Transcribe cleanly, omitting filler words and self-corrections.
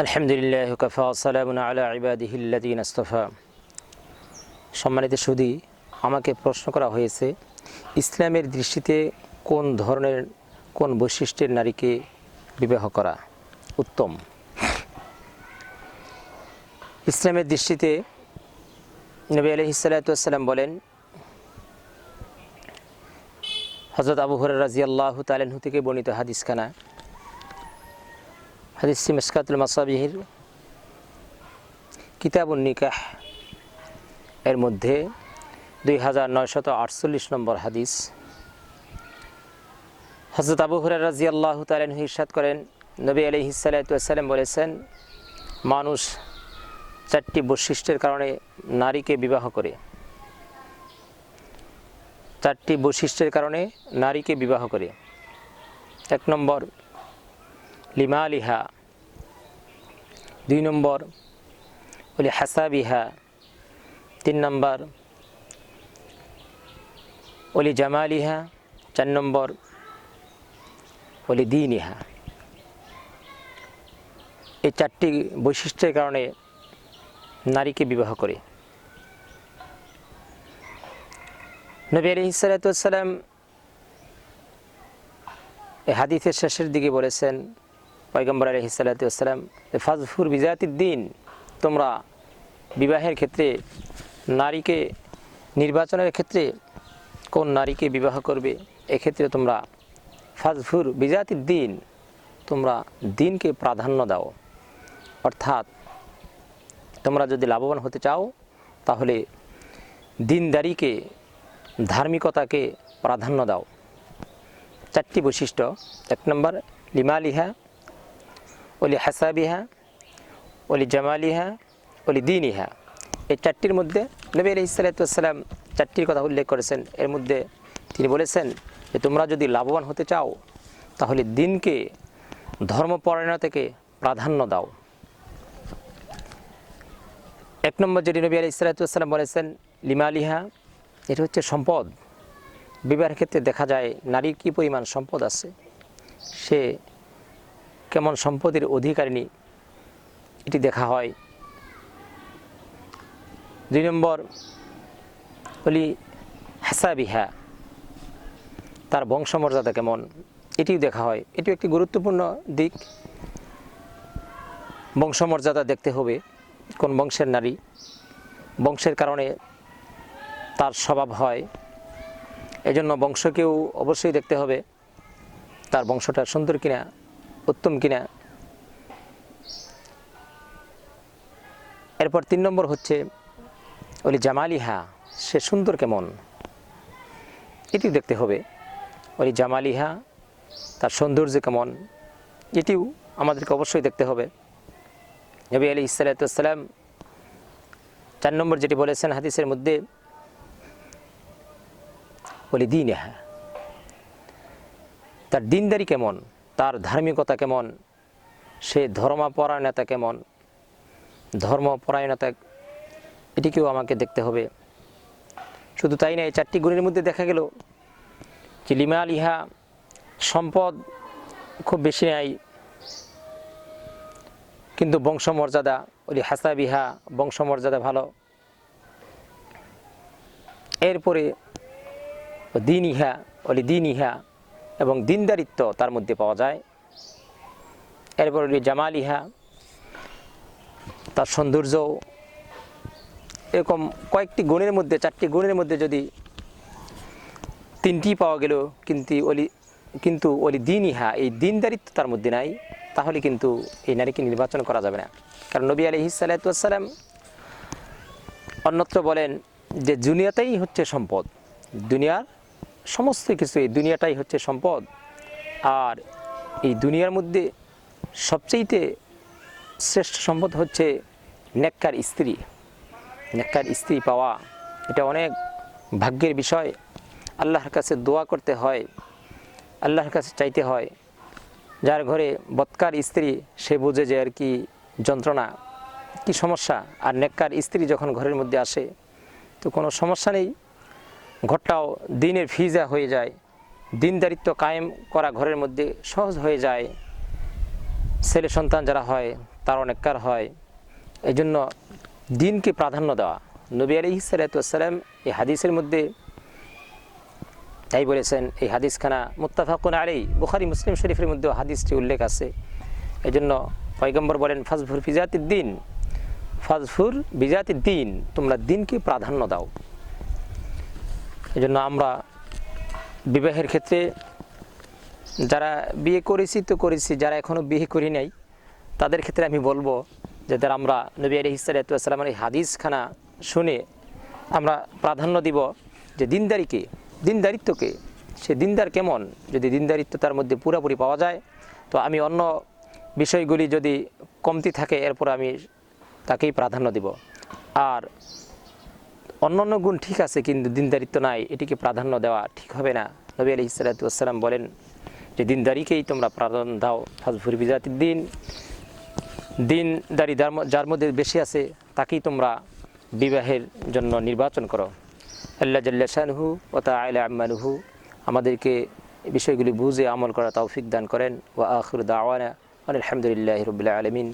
আলহামদুলিল্লাহ ওয়াকাফা সালামুন আলা ইবাদিহিল্লাযীনা ইসতাফা। সম্মানিত সুধী, আমাকে প্রশ্ন করা হয়েছে ইসলামের দৃষ্টিতে কোন ধরনের কোন বৈশিষ্ট্যের নারীকে বিবাহ করা উত্তম। ইসলামের দৃষ্টিতে নবী আলাইহিস সালাতু ওয়াস সালাম বলেন, হযরত আবু হুরায়রা রাদিয়াল্লাহু তাআলা আনহু থেকে বর্ণিত হাদিস খানা, হাদিসটি মিশকাতুল মাসাবিহির কিতাবুন নিকাহ এর মধ্যে 2948 নম্বর হাদিস। হযরত আবু হুরায়রা রাদিয়াল্লাহু তাআলা আনহু ইরশাদ করেন, নবী আলাইহিস সালাতু ওয়াস সালাম বলেছেন, মানুষ চারটি বৈশিষ্ট্যের কারণে নারীকে বিবাহ করে। চারটি বৈশিষ্ট্যের কারণে নারীকে বিবাহ করে। 1 নম্বর লিমালিহা, 2 নম্বর ওলি হাসাবিহা, 3 নম্বর ওলি জামালিহা, 4 নম্বর ওলি দীনিহা। এই চারটি বৈশিষ্ট্যের কারণে নারীকে বিবাহ করে। নবী আলাইহিস সালাতু ওয়াস সালাম এই হাদিসের শেষের দিকে বলেছেন, পয়গম্বর আলাইহিস সালাতু ওয়াস সালাম, ফাজফুর বিজাতিদ দ্বীন, তোমরা বিবাহের ক্ষেত্রে নারীকে নির্বাচনের ক্ষেত্রে কোন নারীকে বিবাহ করবে, এক্ষেত্রে তোমরা ফাজফুর বিজাতিদ দ্বীন, তোমরা দ্বীনকে প্রাধান্য দাও। অর্থাৎ তোমরা যদি লাভবান হতে চাও তাহলে দ্বীনদারিকে, ধার্মিকতাকে প্রাধান্য দাও। চারটি বৈশিষ্ট্য। 1 নম্বর লিমালিহা, ওলি হাসাবিহা, ওলি জামালিহা, ওলি দীনিহা। এই চারটির মধ্যে নবী আলাইহিস সালাতু ওয়াস সালাম চারটির কথা উল্লেখ করেছেন। এর মধ্যে তিনি বলেছেন যে তোমরা যদি লাভবান হতে চাও তাহলে দ্বীনকে, ধর্মপরায়ণতাকে প্রাধান্য দাও। 1 নম্বর যেটি নবী আলাইহিস সালাতু ওয়াস সালাম বলেছেন লিমালিহা, এটা হচ্ছে সম্পদ। বিবাহের ক্ষেত্রে দেখা যায় নারীর কী পরিমাণ সম্পদ আছে, সে কেমন সম্পদের অধিকারিণী, এটি দেখা হয়। 2 নম্বর বলি হাসাবিহা, তার বংশমর্যাদা কেমন, এটিও দেখা হয়। এটিও একটি গুরুত্বপূর্ণ দিক। বংশমর্যাদা দেখতে হবে, কোন বংশের নারী, বংশের কারণে তার স্বভাব হয়, এজন্য বংশকেও অবশ্যই দেখতে হবে, তার বংশটা সুন্দর কিনা, উত্তম কিনা। এরপর 3 নম্বর হচ্ছে ওলি জামালিহা, সে সুন্দর কেমন, এটিও দেখতে হবে। ওলি জামালিহা, তার সৌন্দর্য কেমন, এটিও আমাদেরকে অবশ্যই দেখতে হবে। নবী আলাইহিস সালাতু ওয়াস সালাম 4 নম্বর যেটি বলেছেন হাদিসের মধ্যে, ওলি দীনিহা, তার দিনদারি কেমন, তার ধার্মিকতা কেমন, সে ধর্মপরায়ণতা কেমন, ধর্মপরায়ণতা এটিকেও আমাকে দেখতে হবে। শুধু তাই না, এই চারটি গুণের মধ্যে দেখা গেল যে লিমালিহা, সম্পদ খুব বেশি নাই কিন্তু বংশমর্যাদা, ওলি হাসাবিহা, বংশমর্যাদা ভালো। এরপরে দীনিহা, ওলি দীনিহা, এবং দিনদারিত্ব তার মধ্যে পাওয়া যায়। এরপর ওলি জামালিহা, তার সৌন্দর্য। এরকম কয়েকটি গুণের মধ্যে, 4টি গুণের মধ্যে যদি 3টি পাওয়া গেল কিন্তু ওলি দীনিহা, এই দিনদারিত্ব তার মধ্যে নাই, তাহলে কিন্তু এই নারীকে নির্বাচন করা যাবে না। কারণ নবী আলাইহিস সালাতু ওয়াস সালাম অন্যত্র বলেন যে দুনিয়াটাই হচ্ছে সম্পদ, দুনিয়ার সমস্ত কিছু, এই দুনিয়াটাই হচ্ছে সম্পদ। আর এই দুনিয়ার মধ্যে সবচেয়ে শ্রেষ্ঠ সম্পদ হচ্ছে নেককার স্ত্রী। নেককার স্ত্রী পাওয়া এটা অনেক ভাগ্যের বিষয়। আল্লাহর কাছে দোয়া করতে হয়, আল্লাহর কাছে চাইতে হয়। যার ঘরে বৎকার স্ত্রী সে বোঝে যে আর কি যন্ত্রণা, কি সমস্যা। আর নেককার স্ত্রী যখন ঘরের মধ্যে আসে তো কোনো সমস্যা নেই, ঘরটাও দিনের ফিজা হয়ে যায়, দিনদারিত্ব কায়েম করা ঘরের মধ্যে সহজ হয়ে যায়। ছেলে সন্তান যারা হয় তার অনেককার হয়। এই জন্য দিনকে প্রাধান্য দেওয়া। নবী আলাইহিস সালাতু ওয়াস সালাম এই হাদিসের মধ্যে তাই বলেছেন, এই হাদিসখানা মুত্তাফাকুন আলাইহি, বুখারী মুসলিম শরীফের মধ্যে হাদিসটি উল্লেখ আছে। এই জন্য পয়গম্বর বলেন ফাজফুর বিজাতিদ দিন, ফাজফুর বিজাতিদ দিন, তোমরা দিনকে প্রাধান্য দাও। এই জন্য আমরা বিবাহের ক্ষেত্রে যারা বিয়ে করেছি তো করেছি, যারা এখনও বিয়ে করি নাই তাদের ক্ষেত্রে আমি বলবো যে যারা আমরা নবী আলাইহিস সালাতু ওয়াস সালামের এই হাদিসখানা শুনে আমরা প্রাধান্য দিব যে দিনদারিত্বকে, সে দিনদার কেমন। যদি দিনদারিত্ব তার মধ্যে পুরোপুরি পাওয়া যায় তো আমি অন্য বিষয়গুলি যদি কমতি থাকে এরপর আমি তাকেই প্রাধান্য দিব। আর অন্যান্য গুণ ঠিক আছে কিন্তু দিনদারিত্ব নাই, এটিকে প্রাধান্য দেওয়া ঠিক হবে না। নবী আলাইহিস সালাতু ওয়াস সালাম বলেন যে দিনদারিকেই তোমরা প্রাধান্য দাও। ফাজফুর বিজাতিদ দিন, দিনদারি যার মধ্যে বেশি আছে তাকেই তোমরা বিবাহের জন্য নির্বাচন করো। আল্লাহ জাল্লা শানুহু ওয়া তাআলা আম্মানুহু আমাদেরকে বিষয়গুলি বুঝে আমল করা তৌফিক দান করেন। ওয়া আখিরু দাওয়ানা আলহামদুলিল্লাহি রাব্বিল আলামিন।